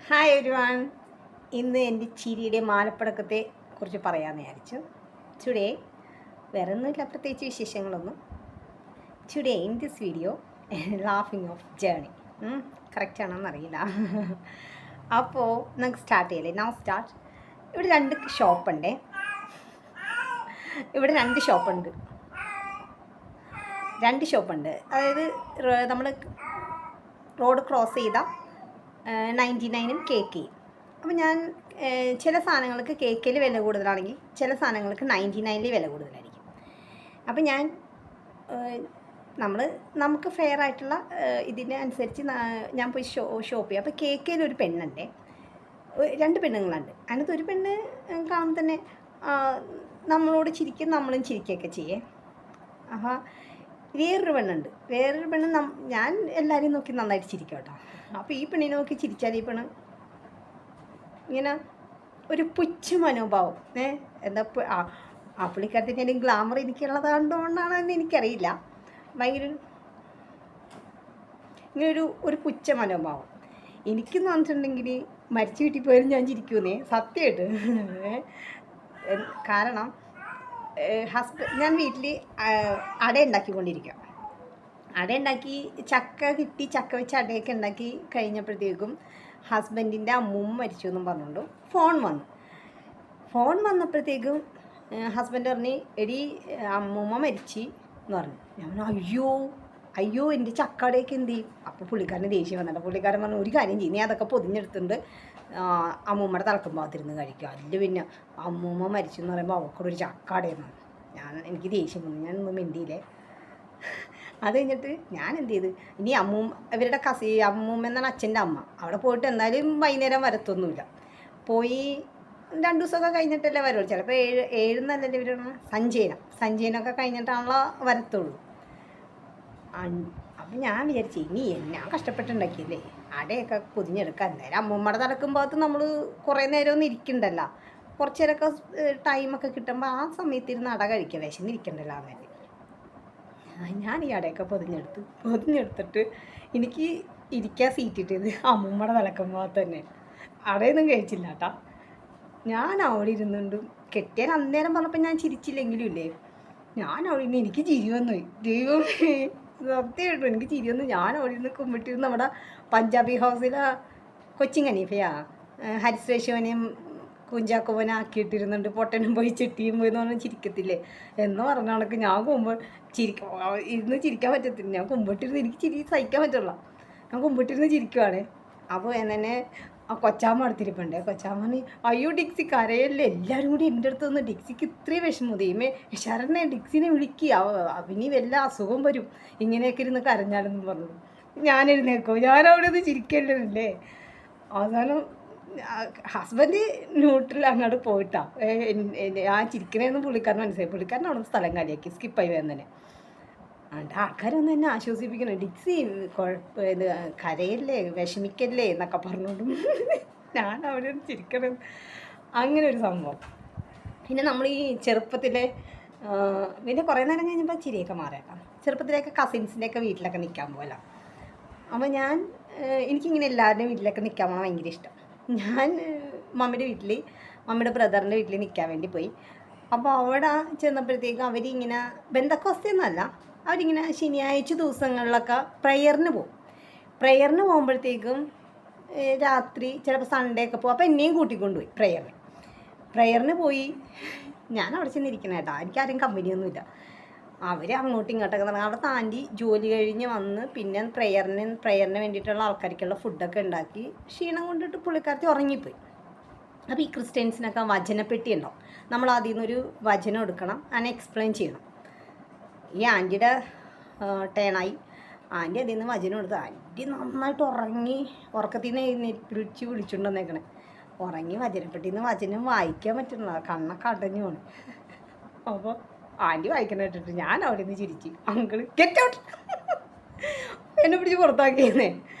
Hi everyone. ഇന്ന് എൻ്റെ ചിരിയുടെ മാലപ്പടക്കത്തെ കുറിച്ച് പറയാമെന്ന് വിചാരിച്ചു. ടുഡേ വേറെ ഒന്നുമില്ല, പ്രത്യേകിച്ച് വിശേഷങ്ങളൊന്നും. ടുഡേ ഇൻ ദിസ് വീഡിയോ ലാഫിങ് ഓഫ് ജേണി കറക്റ്റ് ആണോന്നറിയില്ല. അപ്പോൾ നമുക്ക് സ്റ്റാർട്ട് ചെയ്യല്ലേ? Now start. ഇവിടെ രണ്ട് ഷോപ്പുണ്ട്. അതായത് നമ്മൾ റോഡ് ക്രോസ് ചെയ്താൽ 99-ഉം KK. അപ്പോൾ ഞാൻ ചില സാധനങ്ങൾക്ക് KKയിൽ വില കൂടുതലാണെങ്കിൽ ചില സാധനങ്ങൾക്ക് 99-ൽ വില കൂടുതലായിരിക്കും. അപ്പോൾ നമുക്ക് ഫെയർ ആയിട്ടുള്ള ഇതിൻ്റെ അനുസരിച്ച് ഞാൻ പോയി ഷോപ്പ് ചെയ്യും. അപ്പോൾ KKയിൽ ഒരു പെണ്ണുണ്ട്, രണ്ട് പെണ്ണുങ്ങളുണ്ട്. അതിനകത്ത് ഒരു പെണ്ണ് കാണുമ്പോൾ തന്നെ നമ്മളോട് ചിരിക്കും, നമ്മളും ചിരിക്കുകയൊക്കെ ചെയ്യേ. അപ്പോൾ വേറൊരു പെണ്ണ് ഞാൻ എല്ലാവരെയും നോക്കി നന്നായിട്ട് ചിരിക്കും കേട്ടോ. അപ്പോൾ ഈ പെണ്ണിനെ നോക്കി ചിരിച്ചാൽ ഈ പെണ്ണ് ഇങ്ങനെ ഒരു പുച്ഛ മനോഭാവം. എന്താ ആ പുള്ളിക്കാരത്തിൻ്റെ എൻ്റെ ഗ്ലാമർ എനിക്കുള്ളത് കണ്ടുകൊണ്ടാണെന്ന് എനിക്കറിയില്ല. ഭയങ്കര ഇങ്ങനെ ഒരു പുച്ഛ മനോഭാവം. എനിക്കെന്ന് പറഞ്ഞിട്ടുണ്ടെങ്കിൽ മരിച്ചു വീട്ടിൽ പോയാലും ഞാൻ ചിരിക്കുന്നേ, സത്യമായിട്ട്. കാരണം ഞാൻ വീട്ടിൽ അട ഉണ്ടാക്കിക്കൊണ്ടിരിക്കുക. ചക്ക കിട്ടി, ചക്ക വെച്ച് അടയൊക്കെ ഉണ്ടാക്കി കഴിഞ്ഞപ്പോഴത്തേക്കും ഹസ്ബൻഡിൻ്റെ അമ്മൂമ്മ മരിച്ചു എന്നും പറഞ്ഞുകൊണ്ട് ഫോൺ വന്നപ്പോഴത്തേക്കും ഹസ്ബൻഡ് പറഞ്ഞ് എടി അമ്മൂമ്മ മരിച്ചു എന്ന് പറഞ്ഞു. ഞാൻ പറഞ്ഞു അയ്യോ എൻ്റെ ചക്കടയൊക്കെ എന്ത് ചെയ്യും? അപ്പോൾ പുള്ളിക്കാരന് ദേഷ്യം വന്നിട്ട് പുള്ളിക്കാരൻ പറഞ്ഞു ഒരു കാര്യം ചെയ്യും, നീ അതൊക്കെ പൊതിഞ്ഞെടുത്തിട്ടുണ്ട് അമ്മൂമ്മയുടെ തലക്കും ഭാഗത്തിരുന്ന് കഴിക്കുക. അല്ല പിന്നെ അമ്മൂമ്മ മരിച്ചു എന്ന് പറയുമ്പോൾ അവൾക്കൊരു ചക്കടയെന്നാണ്. എനിക്ക് ദേഷ്യം വന്നു, ഞാനൊന്നും മിണ്ടിയില്ലേ. അത് കഴിഞ്ഞിട്ട് ഞാൻ എന്ത് ചെയ്ത്, ഇനി ഇവരുടെ അമ്മൂമ്മ എന്നാണ് അച്ഛൻ്റെ അമ്മ, അവിടെ പോയിട്ട് എന്തായാലും വൈകുന്നേരം വരത്തൊന്നുമില്ല. പോയി 2 ദിവസമൊക്കെ കഴിഞ്ഞിട്ടല്ലേ വരുള്ളൂ. ചിലപ്പോൾ 7 എന്നല്ലേ ഇവർ സഞ്ചയനമൊക്കെ കഴിഞ്ഞിട്ടാണല്ലോ വരത്തുള്ളൂ. അപ്പം ഞാൻ വിചാരിച്ചു ഇനി ഞാൻ കഷ്ടപ്പെട്ടുണ്ടാക്കിയല്ലേ അടയൊക്കെ പൊതിഞ്ഞെടുക്കാൻ. എന്തായാലും അമ്മൂമ്മയുടെ തലക്കും ഭാഗത്ത് നമ്മൾ കുറേ നേരമൊന്നും ഇരിക്കണ്ടല്ലോ, കുറച്ച് നേരമൊക്കെ ടൈമൊക്കെ കിട്ടുമ്പോൾ ആ സമയത്ത് ഇരുന്ന് അട കഴിക്കുക, വിശന്നിരിക്കണ്ടല്ലോ അന്നേരം. ഞാൻ ഈ അടയൊക്കെ പൊതിഞ്ഞെടുത്തിട്ട് എനിക്ക് ഇരിക്കാൻ സീറ്റ് കിട്ടിയത് അമ്മൂമ്മയുടെ തലക്കും ഭാഗത്ത് തന്നെ. അടയൊന്നും കഴിച്ചില്ല കേട്ടോ. ഞാൻ അവിടെ ഇരുന്നുകൊണ്ട് കെട്ടിയാൽ അന്നേരം പറഞ്ഞപ്പോൾ ഞാൻ ചിരിച്ചില്ലെങ്കിലും ഇല്ലേ, ഞാൻ അവിടെ ഇരുന്ന് എനിക്ക് ചിരി വന്നു. ദൈവം സത്യമായിട്ടും എനിക്ക് ചിരി വന്നു. ഞാൻ അവിടെ ഇരുന്ന് കുമ്പിട്ടിരുന്ന് നമ്മുടെ പഞ്ചാബി ഹൗസിലെ കൊച്ചിൻ ഹനീഫയാ ഹരിശ്രേഷവനെയും കുഞ്ചാക്കോവനെ ആക്കിയിട്ടിരുന്നുണ്ട്, പൊട്ടനും പോയി ചെട്ടിയും പോയി എന്ന് പറഞ്ഞാൽ ചിരിക്കത്തില്ലേ എന്ന് പറഞ്ഞ കണക്ക് ഞാൻ ഇരുന്ന് ചിരിക്കാൻ പറ്റത്തില്ല. ഞാൻ കുമ്പിട്ടിരുന്ന് എനിക്ക് ചിരി സഹിക്കാൻ പറ്റുള്ള, ഞാൻ കുമ്പിട്ടിരുന്ന് ചിരിക്കുവാണ്. അപ്പോൾ എന്നെ ആ കൊച്ചാമ്മ അടുത്തിരിപ്പുണ്ട്. കൊച്ചാമ്മ അയ്യോ ഡിക്സി കരയല്ലേ, എല്ലാവരും കൂടി എൻ്റെ അടുത്ത് വന്ന് ഡിക്സിക്ക് ഇത്രയും വിഷമം ദൈവമേ ശരണ്യെ ഡിക്സിനെ വിളിക്കുക, അവന് വല്ല അസുഖം വരും ഇങ്ങനെയൊക്കെ ഇരുന്ന് കരഞ്ഞാലെന്ന് പറഞ്ഞു. ഞാൻ അവിടെ ഒന്ന് ചിരിക്കേണ്ടതല്ലേ. അവസാനം ഹസ്ബൻഡ് ന്യൂട്രൽ അങ്ങോട്ട് പോയിട്ടാ ആ ചിരിക്കണേന്ന് പുള്ളിക്കാരൻ മനസ്സിലായി. പുള്ളിക്കാരൻ അവിടെ സ്ഥലം കാലിയാക്കി സ്കിപ്പായി തന്നെ. അതുകൊണ്ട് ആൾക്കാരൊന്നും എന്നെ ആശ്വസിപ്പിക്കണം, ഡിക്സി ഇത് കരയല്ലേ വിഷമിക്കല്ലേ എന്നൊക്കെ പറഞ്ഞോണ്ടും ഞാൻ അവിടെ ഒന്ന് ചിരിക്കണം. അങ്ങനെ ഒരു സംഭവം. പിന്നെ നമ്മൾ ഈ ചെറുപ്പത്തിലെ പിന്നെ കുറേ നേരം കഴിഞ്ഞപ്പോൾ ചിരിയൊക്കെ മാറിയേക്കാം. ചെറുപ്പത്തിലേക്ക് കസിൻസിൻ്റെയൊക്കെ വീട്ടിലൊക്കെ നിൽക്കാൻ പോകല. അപ്പോൾ എനിക്കിങ്ങനെ എല്ലാവരുടെയും വീട്ടിലൊക്കെ നിൽക്കാൻ പോകണം ഭയങ്കര ഇഷ്ടം. ഞാൻ മമ്മിയുടെ ബ്രദറിൻ്റെ വീട്ടിൽ നിൽക്കാൻ വേണ്ടി പോയി. അപ്പോൾ അവിടെ ചെന്നപ്പോഴത്തേക്കും അവരിങ്ങനെ ബന്ധക്കോസ്തിയൊന്നുമല്ല, അവരിങ്ങനെ ശനിയാഴ്ച ദിവസങ്ങളിലൊക്കെ പ്രയറിന് പോകുമ്പോഴത്തേക്കും രാത്രി ചിലപ്പോൾ സൺഡേ ഒക്കെ പോകും. അപ്പോൾ എന്നെയും കൂട്ടിക്കൊണ്ടുപോയി പ്രയറിന് പോയി. ഞാൻ അവിടെ ചെന്നിരിക്കണ കേട്ടോ, എനിക്കാരും കമ്പനിയൊന്നുമില്ല. അവർ അങ്ങോട്ടും ഇങ്ങോട്ടൊക്കെ നടക്കുക. അവിടെ താണ്ടി ജോലി കഴിഞ്ഞ് വന്ന് പിന്നെ പ്രയറിന് വേണ്ടിയിട്ടുള്ള ആൾക്കാർക്കുള്ള ഫുഡൊക്കെ ഉണ്ടാക്കി ക്ഷീണം കൊണ്ടിട്ട് പുള്ളിക്കാരത്തി ഉറങ്ങിപ്പോയി. അപ്പോൾ ഈ ക്രിസ്ത്യൻസിനൊക്കെ വചനപ്പെട്ടി ഉണ്ടാവും, നമ്മൾ അതിൽ നിന്നൊരു വചനം എടുക്കണം, അതിനെ എക്സ്പ്ലെയിൻ ചെയ്യണം. ഈ ആൻറ്റിയുടെ ടേണായി. ആൻറ്റി അതിൽ നിന്ന് വചനം എടുത്ത് ആൻറ്റി നന്നായിട്ട് ഉറക്കത്തിൽ നിന്ന് വിളിച്ചുകൊണ്ട് വന്നേക്കണേ. വചനപ്പെട്ടിയിൽ നിന്ന് വചനം വായിക്കാൻ പറ്റുന്നില്ല, കണ്ണൊക്കെ അടഞ്ഞു പോണ്. അപ്പോൾ ആൻറ്റി വായിക്കണം കേട്ടിട്ട് ഞാൻ അവിടെ നിന്ന് ചിരിച്ചു. അങ്കിള് ഗെറ്റ് ഔട്ട് എന്നെ പിടിച്ച് പുറത്താക്കിയെന്നേ.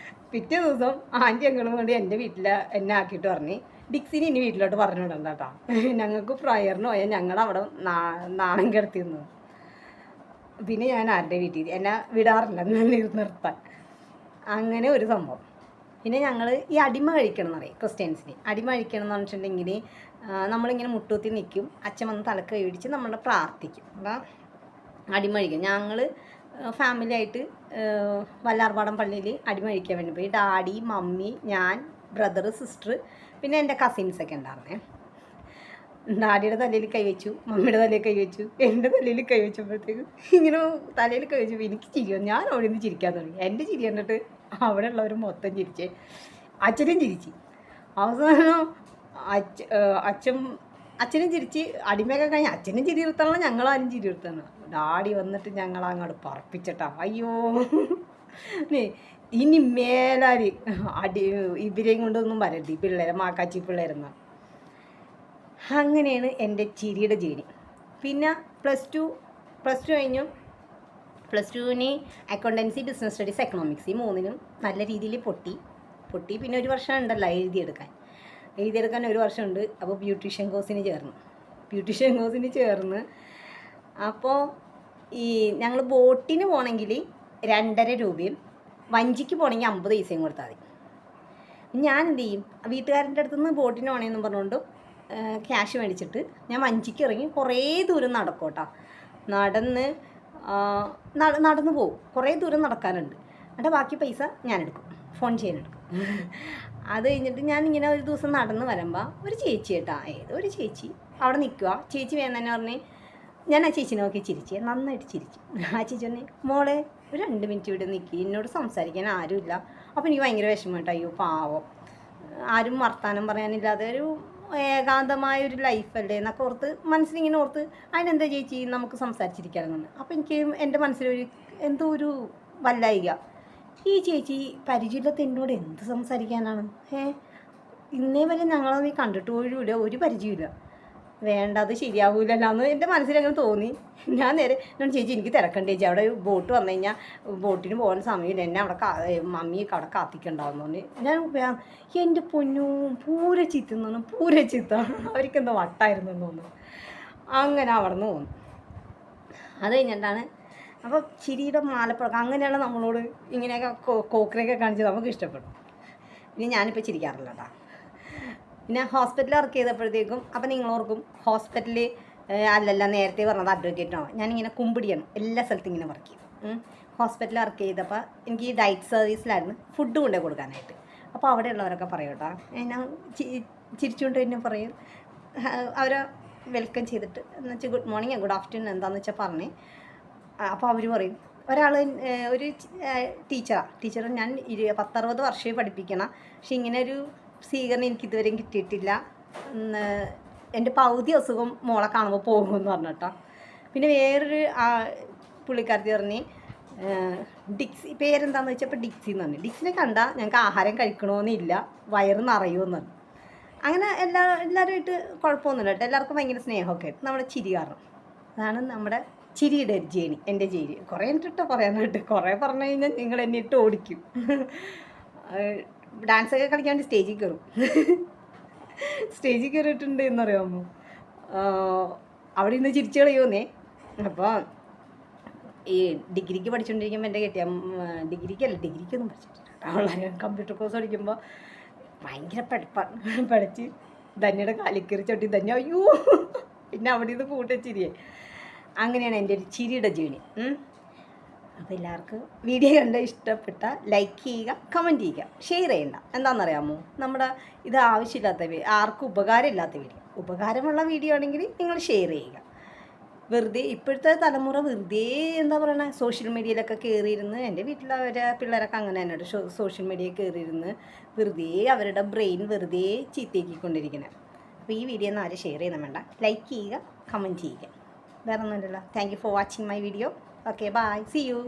പിറ്റേ ദിവസം ആൻറ്റി അങ്കിളും കൊണ്ട് എൻ്റെ വീട്ടിൽ എന്നെ ആക്കിയിട്ട് പറഞ്ഞ് ഡിക്സിനെ ഇനി വീട്ടിലോട്ട് പറഞ്ഞു വിടണ്ട കേട്ടോ, ഞങ്ങൾക്ക് പ്രയറിന് പോയാൽ ഞങ്ങളവിടെ നാണം കിടത്തിയിരുന്നു. പിന്നെ ഞാൻ ആരുടെ വീട്ടിൽ എന്നെ വിടാറില്ല നിർത്താൻ. അങ്ങനെ ഒരു സംഭവം. പിന്നെ ഞങ്ങൾ ഈ അടിമ കഴിക്കണം എന്ന് പറയും ക്രിസ്ത്യൻസിന്. അടിമ കഴിക്കണം എന്ന് പറഞ്ഞിട്ടുണ്ടെങ്കിൽ നമ്മളിങ്ങനെ മുട്ടൂത്തി നിൽക്കും, അച്ഛൻ വന്ന് തലക്ക് കൈ പിടിച്ച് നമ്മളെ പ്രാർത്ഥിക്കും. അപ്പം അടിമ കഴിക്കും. ഞങ്ങൾ ഫാമിലി ആയിട്ട് വല്ലാർപാടം പള്ളിയിൽ അടിമ കഴിക്കാൻ വേണ്ടി പോയി. ഡാഡി, മമ്മി, ഞാൻ, ബ്രദർ, സിസ്റ്റർ, പിന്നെ എൻ്റെ കസിൻസൊക്കെ ഉണ്ടായിരുന്നേ. ഡാഡിയുടെ തലയിൽ കൈവച്ചു, മമ്മിയുടെ തലയിൽ കൈവച്ചു, എൻ്റെ തലയിൽ കൈവച്ചപ്പോഴത്തേക്ക് ഇങ്ങനെ തലയിൽ കൈവച്ചപ്പോൾ എനിക്ക് ചിരിയോ, ഞാൻ അവിടെ നിന്ന് ചിരിക്കാൻ തുടങ്ങി. എൻ്റെ ചിരി കണ്ടിട്ട് അവിടെ ഉള്ളവർ മൊത്തം ചിരിച്ചേ, അച്ഛനും ചിരിച്ച്. അവസാനം അച്ഛനും ചിരിച്ച്. അടിമയൊക്കെ കഴിഞ്ഞ് അച്ഛനും ചിരി നിർത്തണം, ഞങ്ങളാരും ചിരി നിർത്തണം. ഡാഡി വന്നിട്ട് ഞങ്ങളങ്ങോട്ട് പറപ്പിച്ചിട്ടാ, അയ്യോ ഇനി മേലാൽ ഇവരെയും കൊണ്ടൊന്നും വരരുത്, ഈ പിള്ളേരെ മാക്കാച്ചി പിള്ളേരെന്നാ. അങ്ങനെയാണ് എൻ്റെ ചിരിയുടെ ജേണി. പിന്നെ പ്ലസ് ടു കഴിഞ്ഞു. പ്ലസ് ടുവിന് അക്കൗണ്ടൻസി, ബിസിനസ് സ്റ്റഡീസ്, എക്കണോമിക്സ്, ഈ മൂന്നിനും നല്ല രീതിയിൽ പൊട്ടി. പിന്നെ ഒരു വർഷം ഉണ്ടല്ലോ എഴുതിയെടുക്കാൻ 1 വർഷമുണ്ട്. അപ്പോൾ ബ്യൂട്ടീഷ്യൻ കോഴ്സിന് ചേർന്ന് അപ്പോൾ ഈ ഞങ്ങൾ ബോട്ടിന് പോകണമെങ്കിൽ 2.5 രൂപയും വഞ്ചിക്ക് പോകണമെങ്കിൽ 50 പൈസയും കൊടുത്താൽ മതി. ഞാൻ എന്ത് ചെയ്യും, വീട്ടുകാരൻ്റെ അടുത്തുനിന്ന് ബോട്ടിന് പോകണമെന്നും പറഞ്ഞുകൊണ്ട് ക്യാഷ് മേടിച്ചിട്ട് ഞാൻ വഞ്ചിക്ക് ഇറങ്ങി കുറേ ദൂരം നടക്കും കേട്ടോ. നടന്ന് പോകും, കുറേ ദൂരം നടക്കാനുണ്ട്. എന്നിട്ട് ബാക്കി പൈസ ഞാനെടുക്കും, ഫോൺ ചെയ്യാനെടുക്കും. അത് കഴിഞ്ഞിട്ട് ഞാനിങ്ങനെ ഒരു ദിവസം നടന്ന് വരുമ്പോൾ ഒരു ചേച്ചി കേട്ടോ, ഏതൊരു ചേച്ചി അവിടെ നിൽക്കുക. ചേച്ചി വേണം തന്നെ പറഞ്ഞ് ഞാൻ ആ ചേച്ചിനെ നോക്കി ചിരിച്ച്, നന്നായിട്ട് ചിരിച്ചു. ആ ചേച്ചി പറഞ്ഞ്, മോളെ ഒരു 2 മിനിറ്റ് ഇവിടെ നിൽക്കി, എന്നോട് സംസാരിക്കാൻ ആരുമില്ല. അപ്പോൾ എനിക്ക് ഭയങ്കര വിഷമം കേട്ടോ, അയ്യോ പാവം, ആരും വർത്താനം പറയാനില്ലാതെ ഒരു ഏകാന്തമായൊരു ലൈഫല്ലേ എന്നൊക്കെ ഓർത്ത് മനസ്സിലിങ്ങനെ ഓർത്ത്, അതിനെന്താ ചേച്ചി നമുക്ക് സംസാരിച്ചിരിക്കാമെന്ന്. അപ്പോൾ എനിക്ക് എൻ്റെ മനസ്സിലൊരു എന്തോ ഒരു വല്ലായിക. ഈ ചേച്ചി പരിചയമില്ലാത്ത എന്നോട് എന്ത് സംസാരിക്കാനാണ്? ഇന്നേ വരെ ഞങ്ങളൊന്നും കണ്ടിട്ട് പോലുമില്ല, ഒരു പരിചയമില്ല. വേണ്ട, അത് ശരിയാവില്ലല്ലോ എന്ന് എൻ്റെ മനസ്സിലങ്ങനെ തോന്നി. ഞാൻ നേരെ എന്നോട് ചേച്ചി എനിക്ക് തിരക്കണ്ട ചേച്ചി, അവിടെ ബോട്ട് വന്നു കഴിഞ്ഞാൽ ബോട്ടിന് പോകാൻ സമയമില്ല, എന്നെ അവിടെ മമ്മിയൊക്കെ അവിടെ കാത്തിക്കണ്ടാവുന്നു പറഞ്ഞ് ഞാൻ എൻ്റെ പൊന്നു പൂര ചിത്ത അവർക്കെന്തോ വട്ടായിരുന്നു എന്ന് തോന്നുന്നു. അങ്ങനെ അവിടെ നിന്ന് തോന്നുന്നു. അത് കഴിഞ്ഞിട്ടാണ് അപ്പോൾ ചിരിയുടെ മാലപ്പഴക്കം അങ്ങനെയുള്ള നമ്മളോട് ഇങ്ങനെയൊക്കെ കോക്കറിയൊക്കെ കാണിച്ച് നമുക്ക് ഇഷ്ടപ്പെടും. ഇനി ഞാനിപ്പോൾ ചിരിക്കാറില്ല കേട്ടോ. പിന്നെ ഹോസ്പിറ്റലിൽ വർക്ക് ചെയ്തപ്പോഴത്തേക്കും അപ്പോൾ നിങ്ങളോർക്കും ഹോസ്പിറ്റലിൽ അല്ലല്ല നേരത്തെ പറഞ്ഞത് അഡ്വക്കേറ്റാണോ. ഞാനിങ്ങനെ കുമ്പിടിയാണ്, എല്ലാ സ്ഥലത്തും ഇങ്ങനെ വർക്ക് ചെയ്യും. ഹോസ്പിറ്റലിൽ വർക്ക് ചെയ്തപ്പോൾ എനിക്ക് ഈ ഡയറ്റ് സർവീസിലായിരുന്നു ഫുഡ് കൊണ്ടു കൊടുക്കാനായിട്ട്. അപ്പോൾ അവിടെയുള്ളവരൊക്കെ പറയും കേട്ടോ, ഞാൻ ചിരിച്ചുകൊണ്ട് തന്നെ പറയും, അവരെ വെൽക്കം ചെയ്തിട്ട് എന്ന് വെച്ചാൽ ഗുഡ് മോർണിംഗ് ഗുഡ് ആഫ്റ്റർനൂൺ എന്താണെന്ന് വെച്ചാൽ പറഞ്ഞ്. അപ്പോൾ അവർ പറയും, ഒരാൾ ഒരു ടീച്ചർ ഞാൻ 10-60 വർഷമേ പഠിപ്പിക്കണം, പക്ഷെ ഇങ്ങനെ ഒരു സ്വീകരണം എനിക്കിതുവരെയും കിട്ടിയിട്ടില്ല, എൻ്റെ പകുതി അസുഖം മോളെ കാണുമ്പോൾ പോകുമെന്ന് പറഞ്ഞിട്ടോ. പിന്നെ വേറൊരു പുള്ളിക്കാരത്തി പറഞ്ഞ് ഡിക്സി, പേരെന്താണെന്ന് വെച്ചപ്പോൾ ഡിക്സി എന്ന് പറഞ്ഞു. ഡിക്സിനെ കണ്ടാൽ ഞങ്ങൾക്ക് ആഹാരം കഴിക്കണമെന്നില്ല, വയറ് നിറയുമെന്ന് പറഞ്ഞു. അങ്ങനെ എല്ലാവരുമായിട്ട് കുഴപ്പമൊന്നുമില്ല കേട്ടോ, എല്ലാവർക്കും ഭയങ്കര സ്നേഹമൊക്കെ ആയിട്ട് നമ്മുടെ ചിരി കാരണം. അതാണ് നമ്മുടെ ചിരിയുടെ ജേണി, എൻ്റെ ജേണി. കുറേ ഇട്ടോ പറയാനായിട്ട്, കുറേ പറഞ്ഞു കഴിഞ്ഞാൽ നിങ്ങൾ എന്നെ ഇട്ട് ഓടിക്കും. ഡാൻസൊക്കെ കളിക്കാൻ വേണ്ടി സ്റ്റേജിൽ കയറിയിട്ടുണ്ട് എന്നറിയാമോ. അവിടെ ഇന്ന് ചിരിച്ചു കളയുമെന്നേ. അപ്പോൾ ഈ ഡിഗ്രിക്ക് പഠിച്ചുകൊണ്ടിരിക്കുമ്പോൾ എൻ്റെ ഡിഗ്രിക്കൊന്നും പഠിച്ചിട്ടില്ല, വളരെ കമ്പ്യൂട്ടർ കോഴ്സ് പഠിക്കുമ്പോൾ ഭയങ്കര പഠിച്ച് ധന്യയുടെ കാലിക്കറി ചൊട്ടി ധന്യ അയ്യോ, പിന്നെ അവിടെ നിന്ന് കൂട്ടച്ചിരിയെ. അങ്ങനെയാണ് എൻ്റെ ഒരു ചിരിയുടെ ജേണി. അപ്പോൾ എല്ലാവർക്കും വീഡിയോ കണ്ട് ഇഷ്ടപ്പെട്ട ലൈക്ക് ചെയ്യുക, കമൻറ്റ് ചെയ്യുക, ഷെയർ ചെയ്യണ്ട. എന്താണെന്നറിയാമോ, നമ്മുടെ ഇത് ആവശ്യമില്ലാത്ത ആർക്കും ഉപകാരമില്ലാത്ത വീഡിയോ, ഉപകാരമുള്ള വീഡിയോ ആണെങ്കിൽ നിങ്ങൾ ഷെയർ ചെയ്യുക. വെറുതെ ഇപ്പോഴത്തെ തലമുറ വെറുതെ എന്താ പറയണ, സോഷ്യൽ മീഡിയയിലൊക്കെ കയറിയിരുന്ന്, എൻ്റെ വീട്ടിലവരെ പിള്ളേരൊക്കെ അങ്ങനെ തന്നെ സോഷ്യൽ മീഡിയയിൽ കയറിയിരുന്ന് വെറുതെ അവരുടെ ബ്രെയിൻ വെറുതെ ചീത്തയാക്കിക്കൊണ്ടിരിക്കുന്നത്. അപ്പോൾ ഈ വീഡിയോ ഒന്നും ആരും ഷെയർ ചെയ്യുന്ന വേണ്ട, ലൈക്ക് ചെയ്യുക, കമൻറ്റ് ചെയ്യുക, വേറെ ഒന്നുമില്ലല്ലോ. Thank you for watching my video. Okay, bye. See you.